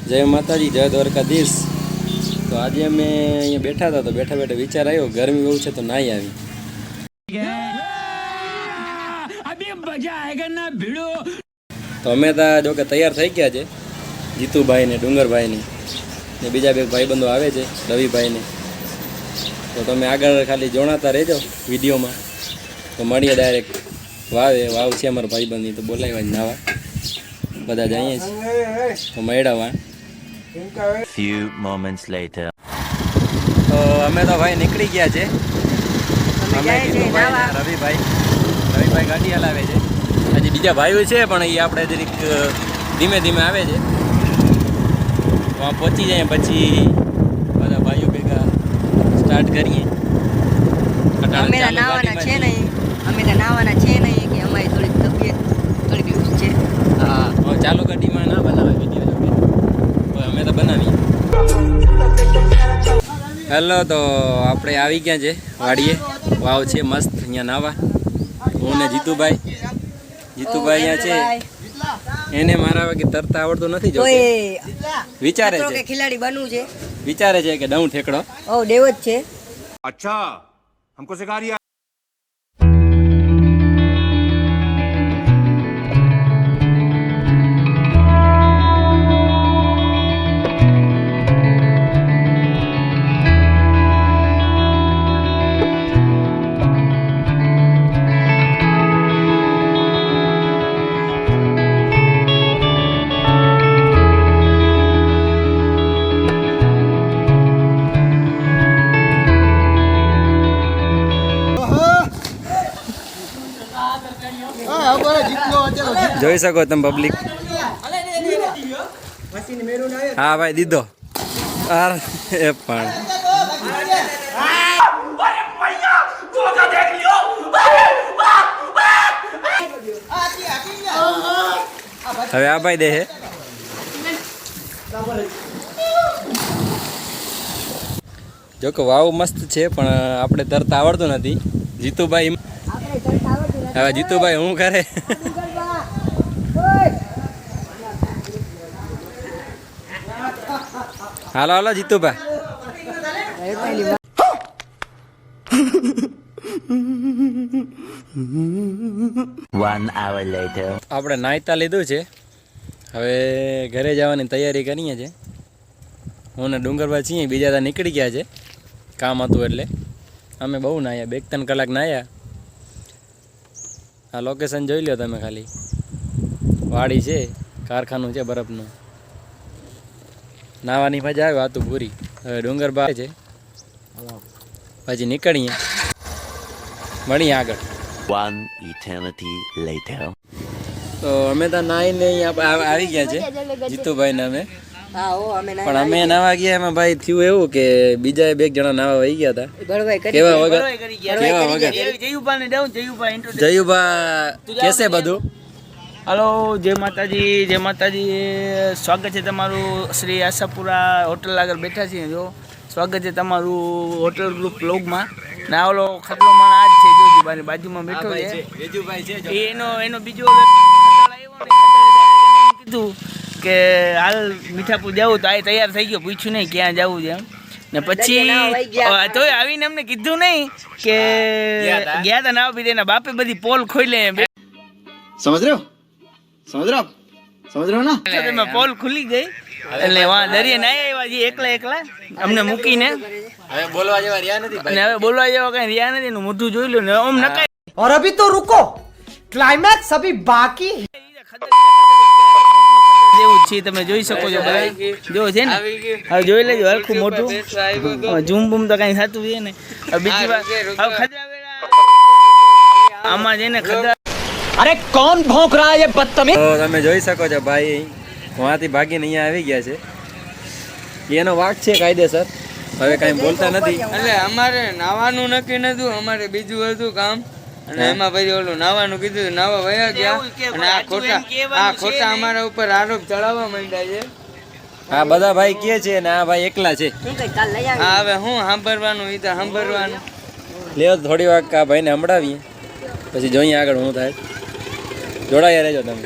જય માતાજી, જય દ્વારકાધીશ। તો આજે અમે અહીંયા બેઠા હતા, તો બેઠા બેઠા વિચાર આવ્યો ગરમી બહુ છે તો નાહી આવી। તો અમે તો જો કે તૈયાર થઈ ગયા છે, જીતુભાઈ ને ડુંગરભાઈ ને બીજા બે ભાઈબંધો આવે છે, રવિભાઈ ને। તો તમે આગળ ખાલી જોણાતા રહેજો વિડીયોમાં, તો મળીએ ડાયરેક્ટ વાવ છે અમારા ભાઈબંધની, તો બોલાવ્યા જ નાવા બધા જઈએ છીએ। તો મળ્યા few moments later તો અમે તો ભાઈ નીકળી ગયા છે। અમે રવિભાઈ ગાડી હલાવે છે, હજી બીજા ભાઈઓ છે પણ એ આપણે જરીક ધીમે ધીમે આવે છે। તો પહોંચી જાય પછી બધા ભાઈઓ ભેગા સ્ટાર્ટ કરીએ। અમે નાવાના છે નહીં કે અમારી થોડીક તબિયત થોડીક લૂઝ છે। હા, ચાલુ ગાડીમાં ના બનાવે વિડીયો, તો અમે તો બનાવીએ। હેલો, તો આપણે આવી ગયા છે વાડીએ, વાવ છે મસ્ત અહીંયા નાવા। હું ને જીતુભાઈ અહીંયા છે, એને મારા વાગે તરતા આવડતું નથી, જો વિચારે છે ખિલાડી બનવું છે, વિચારે છે કે ડઉં ઠેકડો દેવ જ છે। अच्छा हमको सिखा रिया। જોઈ શકો તમે પબ્લિક। હા ભાઈ દીધો, અરે એ પણ હવે આ ભાઈ દે હે। જો કે વાવ મસ્ત છે પણ આપણે તરતા આવડતું નથી। જીતુભાઈ હવે જીતુભાઈ હું કરે હાલો હાલો જીતુભાઈ। 1 hour later આપણે નાયતા લીધું છે, હવે ઘરે જવાની તૈયારી કરીએ છીએ। હું ને ડુંગરભાઈ છીએ, બીજા તો નીકળી ગયા છે કામ હતું એટલે। અમે બહુ નાહ્યા, 2-3 કલાક નાહ્યા। આ લોકેશન જોઈ લો તમે ખાલી, વાડી છે, કારખાનું છે બરફનું, નાવાની મજા આવે વાતું પૂરી। હવે ડુંગરભાઈ છે, પછી નીકળીએ, મળીએ આગળ। 1 eternity later તો અમે તો નાહીને અહીંયા આવી ગયા છે, જીતુભાઈ ને અમે। પણ અમે નાવા ગયા એમાં ભાઈ થયું એવું કે બીજા 2 જણા નાવા વહી ગયા હતા। જયુભા કેસે બધું? હલો, જય માતાજી, સ્વાગત છે તમારું શ્રી આશાપુરા હોટલ આગળ બેઠા છીએ। જો સ્વાગત છે તમારું હોટલ ગ્રુપ વ્લોગમાં। ના ઓલો ખતરો માણ આજ છે, જો જીબાની બાજુમાં બેઠો છે, એનો બીજો કીધું કે હાલ મીઠાપુર જવું, તો આ તૈયાર થઈ ગયો, પૂછ્યું નહીં ક્યાં જવું છે એમ, ને પછી તોય આવીને અમને કીધું નહીં કે ગયા હતા નાવા પીધે, એના બાપે બધી પોલ ખોલે। સમજ રહ્યો ના? તમે પોલ ખુલી ગઈ એટલે વાં દરિયે ના આવ્યા એકલા અમને મૂકીને। હવે બોલવા જેવા રહ્યા નથી અને હવે બોલવા જેવા કઈ રહ્યા નથી, એનું મોઢું જોઈ લો ને ઓમ નકાય। और अभी तो रुको, क्लाइमैक्स अभी बाकी। જેવું છે તમે જોઈ શકો છો બધા, જો છે ને હવે જોઈ લેજો હરખું મોટું, ઝૂમ બૂમ તો કઈ થતું છે ને। બીજી વાર હવે ખજા આમાં જઈને ખજા, अरे कौन भौंक रहा है ये बदतमीज? તો તમે જોઈ શકો છો ભાઈ વहाँથી ભાગીને અહીંયા આવી ગયા છે, એનો વાક છે કાયદેસર, હવે કાંઈ બોલતા નથી। એટલે અમારે નાવાનું નક્કી નતું, અમારે બીજું હતું કામ, અને એમાં પછી ઓલું નાવાનું કીધું, નાવા વયા ગયા, અને આ ખોટા અમારા ઉપર આરોપ ચડાવવા માંડ્યા છે। આ બધા ભાઈ કે છે ને આ ભાઈ એકલા છે। હા, હવે હું સાંભળવાનું, એ તો સાંભળવાનું। લ્યો થોડી વાર આ ભાઈને સંભળાવીએ, પછી જોઈએ આગળ શું થાય। જોડાયા રહેજો તમે।